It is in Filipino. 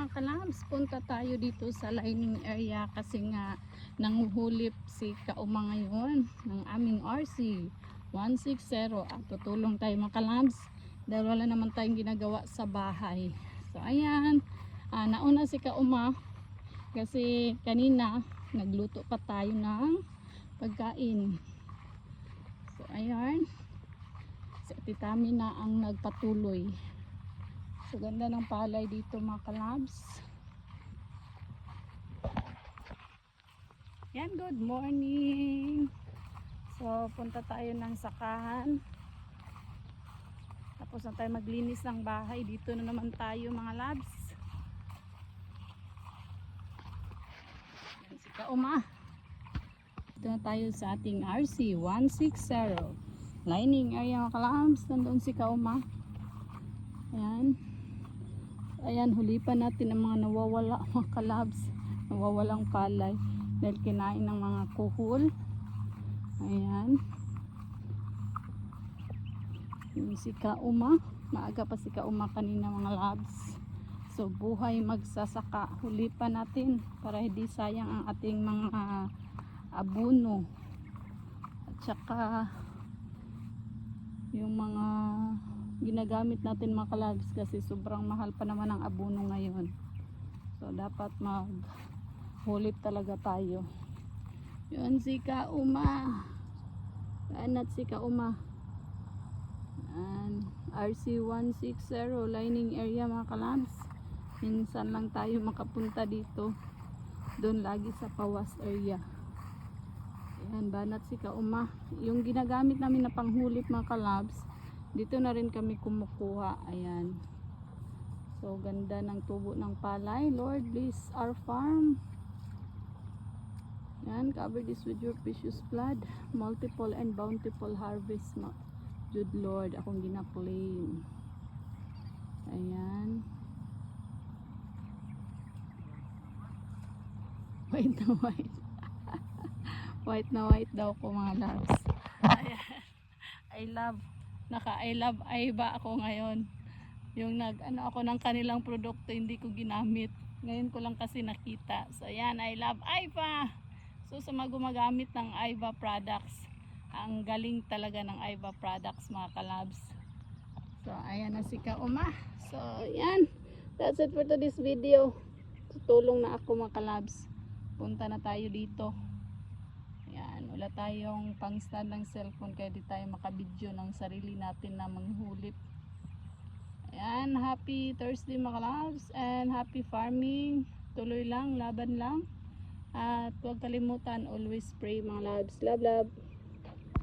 mga kalabs, punta tayo dito sa lining area kasi nga nanguhulip si Kauma ngayon ng aming RC 160 at tutulong tayo mga kalabs dahil wala naman tayong ginagawa sa bahay. So ayan, nauna si Kauma kasi kanina nagluto pa tayo ng pagkain. So ayan, si Titami na ang nagpatuloy. So ganda ng palay dito mga kalabs. Yan, good morning. So punta tayo ng sakahan. Tapos na tayo maglinis ng bahay. Dito na naman tayo mga labs. Yan si Kauma. Dito na tayo sa ating RC 160 lining area mga kalabs. Nandun si Kauma. Ayan. Ayan, hulipan natin ang mga nawawala mga kalabs, nawawalang palay dahil kinain ng mga kuhol. Ayan, yung si Kauma, maaga pa si Kauma kanina mga labs. So buhay magsasaka, hulipan natin para hindi sayang ang ating mga abono at saka yung mga ginagamit natin mga kalabs kasi sobrang mahal pa naman ang abono ngayon. So dapat maghulip talaga tayo. Yun si Kauma. Kaanat si Kauma. RC 160 lining area mga kalabs. Minsan lang tayo makapunta dito. Doon lagi sa Pawas area. Ayan, banat si Kauma. Yung ginagamit namin na panghulip mga kalabs, dito na rin kami kumukuha. Ayan. So ganda ng tubo ng palay. Lord bless our farm. Ayan, cover this with your precious blood. Multiple and bountiful harvest. Good Lord, akong gina-claim. Ayan. White na white. White na white daw ko mga loves. Ayan. I love Aiba ako ngayon. Yung ako ng kanilang produkto hindi ko ginamit. Ngayon ko lang kasi nakita. So ayan, I love Aiba. So sa mga gumagamit ng Aiba products, ang galing talaga ng Aiba products mga kalabs. So ayan na si Kauma. So ayan, that's it for today's video. Tutulong na ako mga kalabs. Punta na tayo dito. Ayan, wala tayong pang stand ng cellphone kaya di tayo makabidyo ng sarili natin na manghulip. Ayan, happy Thursday mga loves and happy farming. Tuloy lang, laban lang. At huwag kalimutan, always pray mga loves. Love, love.